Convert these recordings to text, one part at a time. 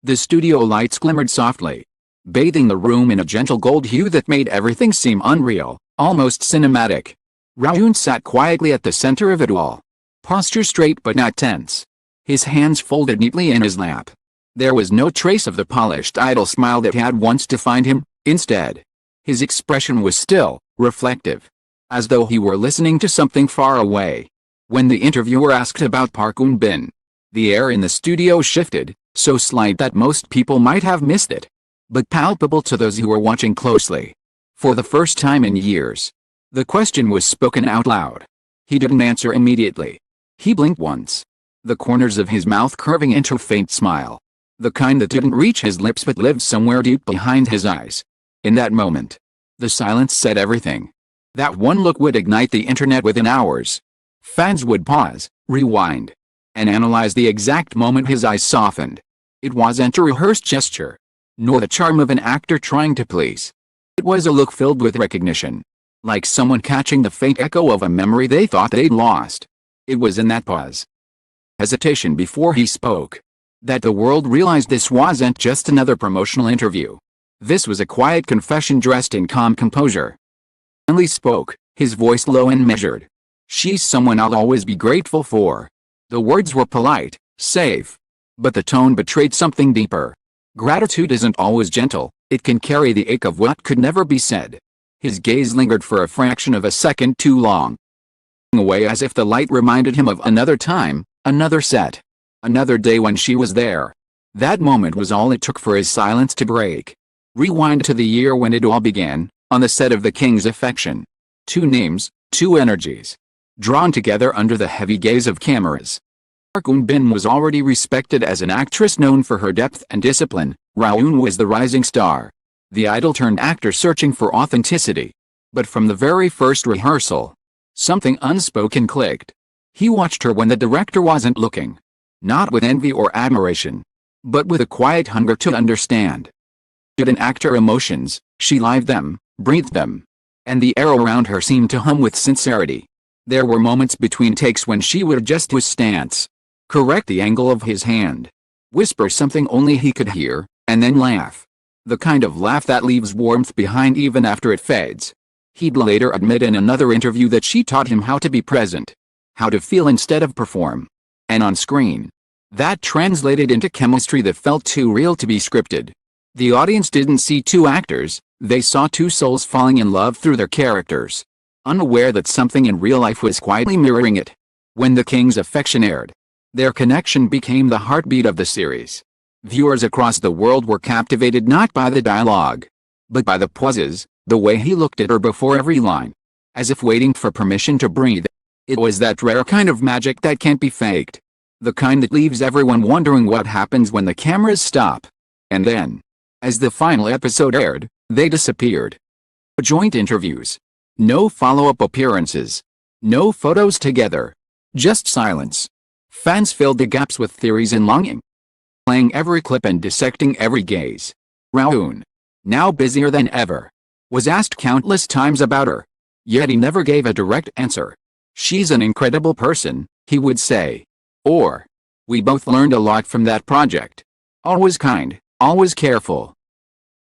The studio lights glimmered softly, bathing the room in a gentle gold hue that made everything seem unreal, almost cinematic. Rowoon sat quietly at the center of it all. Posture straight but not tense. His hands folded neatly in his lap. There was no trace of the polished idle smile that had once defined him. Instead, his expression was still, reflective, as though he were listening to something far away. When the interviewer asked about Park Eun-bin, the air in the studio shifted, so slight that most people might have missed it, but palpable to those who were watching closely. For the first time in years, the question was spoken out loud. He didn't answer immediately. He blinked once, the corners of his mouth curving into a faint smile, the kind that didn't reach his lips but lived somewhere deep behind his eyes. In that moment, the silence said everything. That one look would ignite the internet within hours. Fans would pause, rewind, and analyze the exact moment his eyes softened. It wasn't a rehearsed gesture, nor the charm of an actor trying to please. It was a look filled with recognition, like someone catching the faint echo of a memory they thought they'd lost. It was in that pause, hesitation before he spoke, that the world realized this wasn't just another promotional interview. This was a quiet confession dressed in calm composure. He spoke, his voice low and measured. "She's someone I'll always be grateful for." The words were polite, safe, but the tone betrayed something deeper. Gratitude isn't always gentle, it can carry the ache of what could never be said. His gaze lingered for a fraction of a second too long, away as if the light reminded him of another time, another set, another day when she was there. That moment was all it took for his silence to break. Rewind to the year when it all began, on the set of The King's Affection. Two names, two energies, drawn together under the heavy gaze of cameras. Park Eun-bin was already respected as an actress known for her depth and discipline. Rowoon was the rising star, the idol-turned-actor searching for authenticity. But from the very first rehearsal, something unspoken clicked. He watched her when the director wasn't looking, not with envy or admiration, but with a quiet hunger to understand. She didn't act her emotions, she lived them, breathed them. And the air around her seemed to hum with sincerity. There were moments between takes when she would adjust his stance, correct the angle of his hand, whisper something only he could hear, and then laugh. The kind of laugh that leaves warmth behind even after it fades. He'd later admit in another interview that she taught him how to be present, how to feel instead of perform. And on screen, that translated into chemistry that felt too real to be scripted. The audience didn't see two actors, they saw two souls falling in love through their characters, unaware that something in real life was quietly mirroring it. When The King's Affection aired, their connection became the heartbeat of the series. Viewers across the world were captivated not by the dialogue, but by the pauses, the way he looked at her before every line, as if waiting for permission to breathe. It was that rare kind of magic that can't be faked, the kind that leaves everyone wondering what happens when the cameras stop. And then, as the final episode aired, they disappeared. No joint interviews, no follow-up appearances, no photos together, just silence. Fans filled the gaps with theories and longing, playing every clip and dissecting every gaze. Rowoon, now busier than ever, was asked countless times about her, yet he never gave a direct answer. "She's an incredible person," he would say. Or, "We both learned a lot from that project. Always kind, always careful."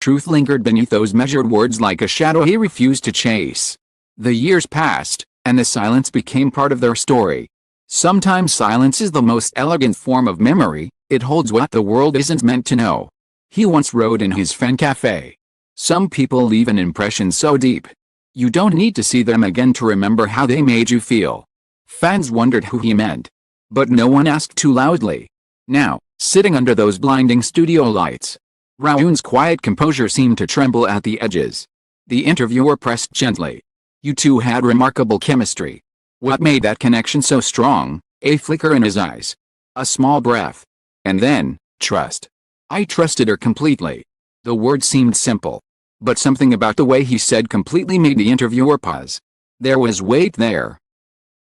Truth lingered beneath those measured words like a shadow he refused to chase. The years passed, and the silence became part of their story. Sometimes silence is the most elegant form of memory, it holds what the world isn't meant to know. He once wrote in his fan cafe, "Some people leave an impression so deep, you don't need to see them again to remember how they made you feel." Fans wondered who he meant, but no one asked too loudly. Now, sitting under those blinding studio lights, Rowoon's quiet composure seemed to tremble at the edges. The interviewer pressed gently. "You two had remarkable chemistry. What made that connection so strong?" A flicker in his eyes, a small breath, and then, "Trust. I trusted her completely." The word seemed simple, but something about the way he said completely made the interviewer pause. There was weight there.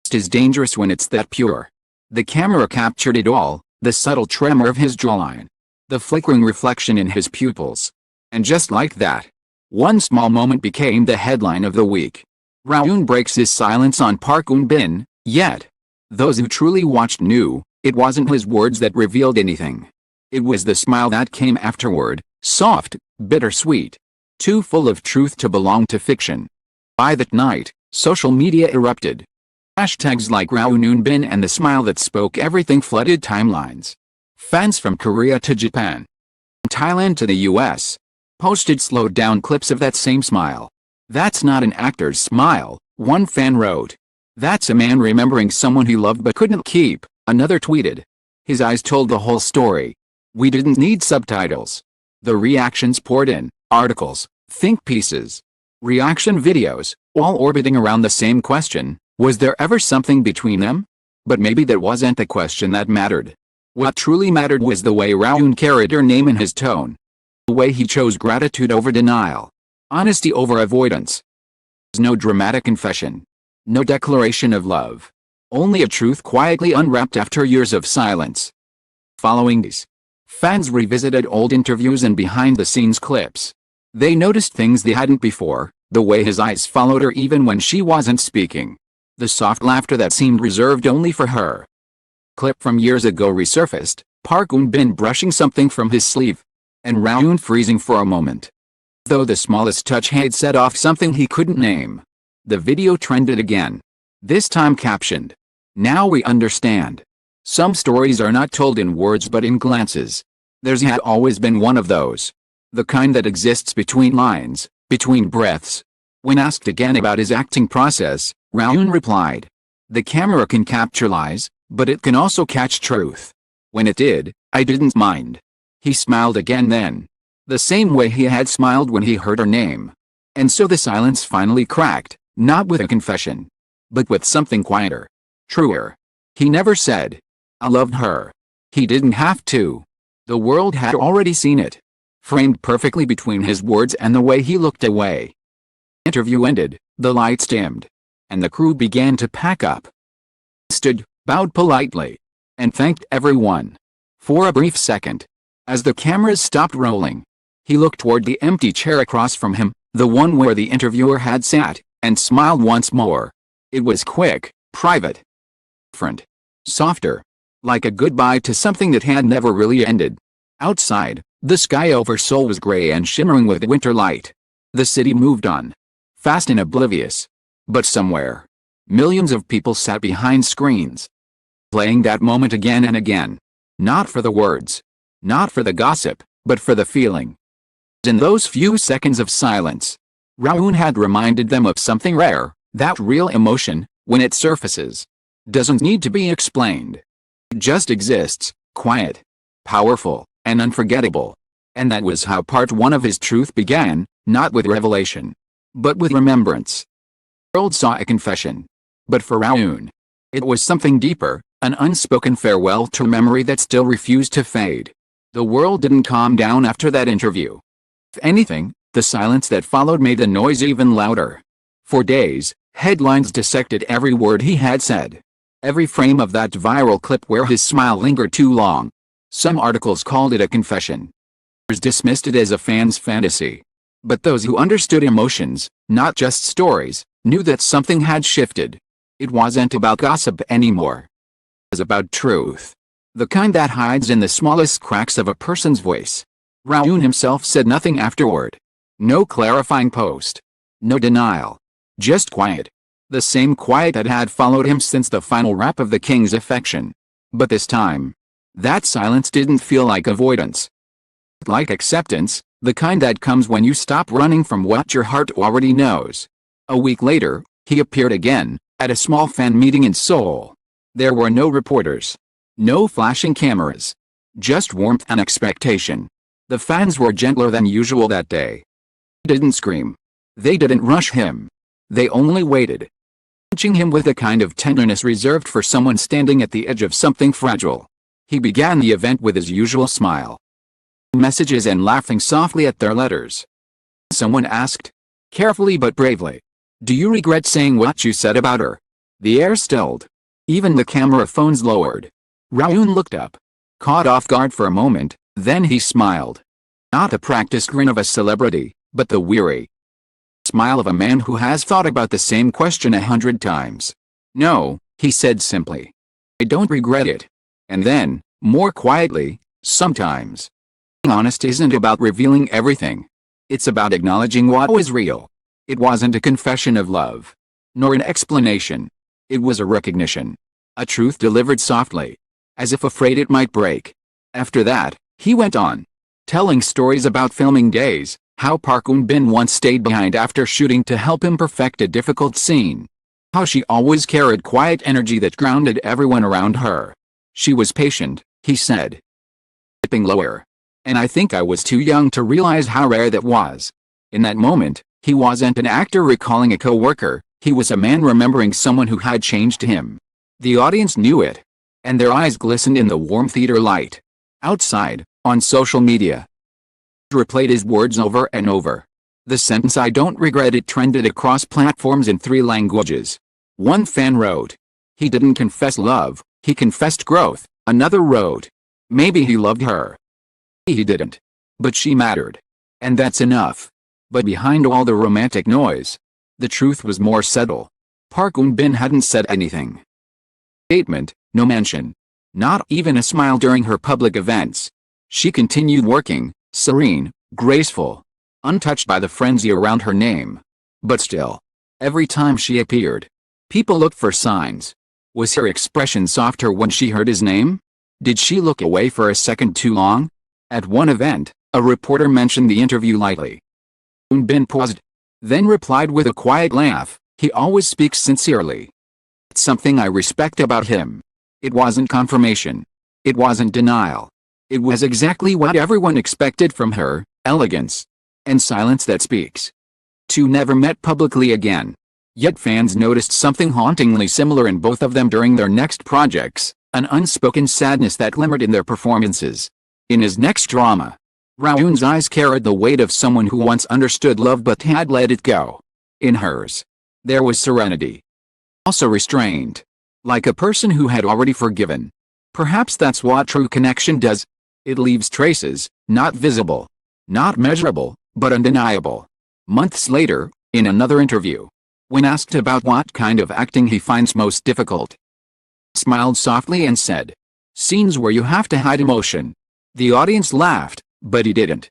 Trust is dangerous when it's that pure. The camera captured it all, the subtle tremor of his jawline, the flickering reflection in his pupils. And just like that, one small moment became the headline of the week. Rowoon breaks his silence on Park Eun-bin, yet those who truly watched knew, it wasn't his words that revealed anything. It was the smile that came afterward, soft, bittersweet, too full of truth to belong to fiction. By that night, social media erupted. Hashtags like Rowoon Bin and the smile that spoke everything flooded timelines. Fans from Korea to Japan, Thailand to the US, posted slowed-down clips of that same smile. "That's not an actor's smile," one fan wrote. "That's a man remembering someone he loved but couldn't keep," another tweeted. His eyes told the whole story. We didn't need subtitles. The reactions poured in, articles, think pieces, reaction videos, all orbiting around the same question: was there ever something between them? But maybe that wasn't the question that mattered. What truly mattered was the way Rowoon carried her name in his tone. The way he chose gratitude over denial, honesty over avoidance. No dramatic confession. No declaration of love. Only a truth quietly unwrapped after years of silence. Following these, fans revisited old interviews and behind-the-scenes clips. They noticed things they hadn't before: the way his eyes followed her even when she wasn't speaking. The soft laughter that seemed reserved only for her. Clip from years ago resurfaced: Park Eun-bin brushing something from his sleeve, and Rowoon freezing for a moment, though the smallest touch had set off something he couldn't name. The video trended again. This time captioned, "Now we understand. Some stories are not told in words but in glances." There's had always been one of those. The kind that exists between lines, between breaths. When asked again about his acting process, Rowoon replied, "The camera can capture lies, but it can also catch truth. When it did, I didn't mind." He smiled again then. The same way he had smiled when he heard her name. And so the silence finally cracked, not with a confession, but with something quieter, truer. He never said, "I loved her." He didn't have to. The world had already seen it, framed perfectly between his words and the way he looked away. Interview ended, the lights dimmed, and the crew began to pack up. Stood, bowed politely, and thanked everyone. For a brief second, as the cameras stopped rolling, he looked toward the empty chair across from him, the one where the interviewer had sat, and smiled once more. It was quick, private, different, softer, like a goodbye to something that had never really ended. Outside, the sky over Seoul was gray and shimmering with winter light. The city moved on, fast and oblivious. But somewhere, millions of people sat behind screens, playing that moment again and again. Not for the words, not for the gossip, but for the feeling. In those few seconds of silence, Rowoon had reminded them of something rare: that real emotion, when it surfaces, doesn't need to be explained. It just exists, quiet, powerful, and unforgettable. And that was how part one of his truth began, not with revelation, but with remembrance. The world saw a confession. But for Rowoon, it was something deeper, an unspoken farewell to memory that still refused to fade. The world didn't calm down after that interview. If anything, the silence that followed made the noise even louder. For days, headlines dissected every word he had said. Every frame of that viral clip where his smile lingered too long. Some articles called it a confession. Others dismissed it as a fan's fantasy. But those who understood emotions, not just stories, knew that something had shifted. It wasn't about gossip anymore. It was about truth. The kind that hides in the smallest cracks of a person's voice. Rowoon himself said nothing afterward. No clarifying post. No denial. Just quiet. The same quiet that had followed him since the final wrap of The King's Affection. But this time, that silence didn't feel like avoidance. Like acceptance, the kind that comes when you stop running from what your heart already knows. A week later, he appeared again, at a small fan meeting in Seoul. There were no reporters. No flashing cameras. Just warmth and expectation. The fans were gentler than usual that day. They didn't scream. They didn't rush him. They only waited, touching him with a kind of tenderness reserved for someone standing at the edge of something fragile. He began the event with his usual smile, messages, and laughing softly at their letters. Someone asked, carefully but bravely, "Do you regret saying what you said about her?" The air stilled. Even the camera phones lowered. Rowoon looked up, caught off guard for a moment, then he smiled. Not the practiced grin of a celebrity, but the weary smile of a man who has thought about the same question 100 times. "No," he said simply. "I don't regret it." And then, more quietly, Sometimes, being honest isn't about revealing everything. It's about acknowledging what was real. It wasn't a confession of love, nor an explanation. It was a recognition. A truth delivered softly, as if afraid it might break. After that, he went on, telling stories about filming days, how Park Eun-bin once stayed behind after shooting to help him perfect a difficult scene. How she always carried quiet energy that grounded everyone around her. She was patient, he said. Dipping lower. And I think I was too young to realize how rare that was. In that moment, he wasn't an actor recalling a co-worker, he was a man remembering someone who had changed him. The audience knew it. And their eyes glistened in the warm theater light. Outside, on social media, replayed his words over and over. The sentence "I don't regret it" trended across platforms in 3 languages. One fan wrote, "He didn't confess love, he confessed growth." Another wrote, "Maybe he loved her. He didn't. But she mattered. And that's enough." But behind all the romantic noise, the truth was more subtle. Park Eun-bin hadn't said anything. Statement, no mention. Not even a smile during her public events. She continued working, serene, graceful, untouched by the frenzy around her name. But still, every time she appeared, people looked for signs. Was her expression softer when she heard his name? Did she look away for a second too long? At one event, a reporter mentioned the interview lightly. Eun-bin paused, then replied with a quiet laugh, "He always speaks sincerely. It's something I respect about him." It wasn't confirmation. It wasn't denial. It was exactly what everyone expected from her: elegance and silence that speaks. Two never met publicly again. Yet fans noticed something hauntingly similar in both of them during their next projects, an unspoken sadness that glimmered in their performances. In his next drama, Rowoon's eyes carried the weight of someone who once understood love but had let it go. In hers, there was serenity. Also restrained. Like a person who had already forgiven. Perhaps that's what true connection does. It leaves traces, not visible, not measurable, but undeniable. Months later, in another interview, when asked about what kind of acting he finds most difficult, he smiled softly and said, "Scenes where you have to hide emotion." The audience laughed, but he didn't.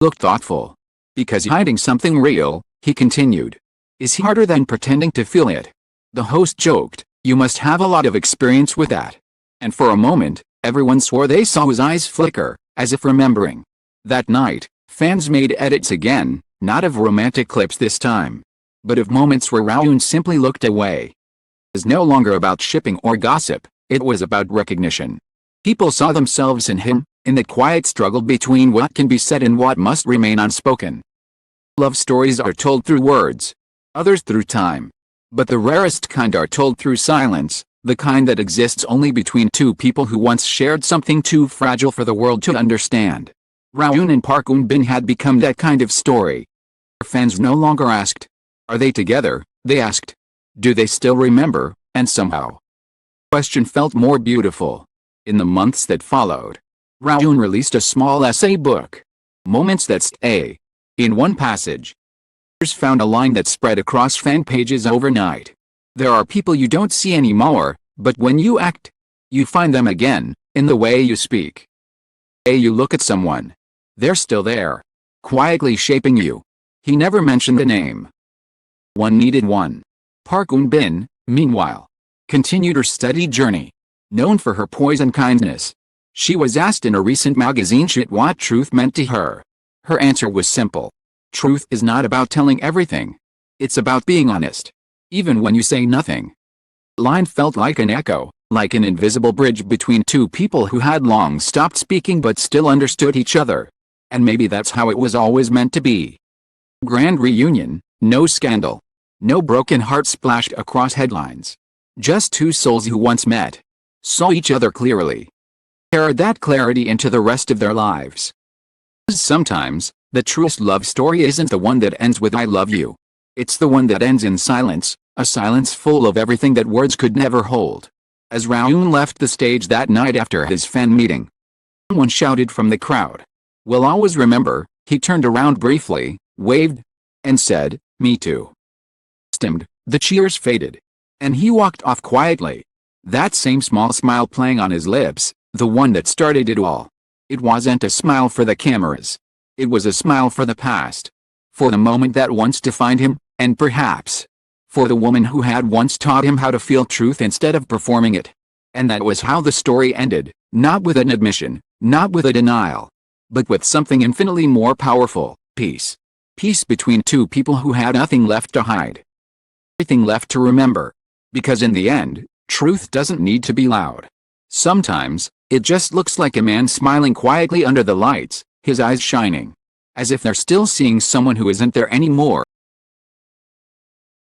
Looked thoughtful. "Because hiding something real," he continued, "is harder than pretending to feel it." The host joked, "You must have a lot of experience with that." And for a moment, everyone swore they saw his eyes flicker, as if remembering. That night, fans made edits again, not of romantic clips this time, but of moments where Rowoon simply looked away. It was no longer about shipping or gossip, it was about recognition. People saw themselves in him, in the quiet struggle between what can be said and what must remain unspoken. Love stories are told through words, others through time. But the rarest kind are told through silence, the kind that exists only between two people who once shared something too fragile for the world to understand. Rowoon and Park Eun-bin had become that kind of story. Fans no longer asked, "Are they together?" They asked, "Do they still remember?" And somehow, the question felt more beautiful. In the months that followed, Rowoon released a small essay book, Moments That Stay. In one passage, readers found a line that spread across fan pages overnight. "There are people you don't see anymore, but when you act, you find them again, in the way you speak. The way you look at someone. They're still there, quietly shaping you." He never mentioned the name. One needed one. Park Eun-bin, meanwhile, continued her steady journey. Known for her poise and kindness, she was asked in a recent magazine shoot what truth meant to her. Her answer was simple. Truth is not about telling everything. It's about being honest. Even when you say nothing. The line felt like an echo, like an invisible bridge between two people who had long stopped speaking but still understood each other. And maybe that's how it was always meant to be. Grand reunion, no scandal. No broken heart splashed across headlines. Just two souls who once met, saw each other clearly, carried that clarity into the rest of their lives. Sometimes, the truest love story isn't the one that ends with "I love you." It's the one that ends in silence, a silence full of everything that words could never hold. As Rowoon left the stage that night after his fan meeting, someone shouted from the crowd, "We'll always remember." He turned around briefly, waved, and said, "Me too." The cheers faded, and he walked off quietly. That same small smile playing on his lips, the one that started it all. It wasn't a smile for the cameras. It was a smile for the past. For the moment that once defined him, and perhaps for the woman who had once taught him how to feel truth instead of performing it. And that was how the story ended, not with an admission, not with a denial, but with something infinitely more powerful: peace. Peace between two people who had nothing left to hide, everything left to remember. Because in the end, truth doesn't need to be loud. Sometimes, it just looks like a man smiling quietly under the lights, his eyes shining, as if they're still seeing someone who isn't there anymore.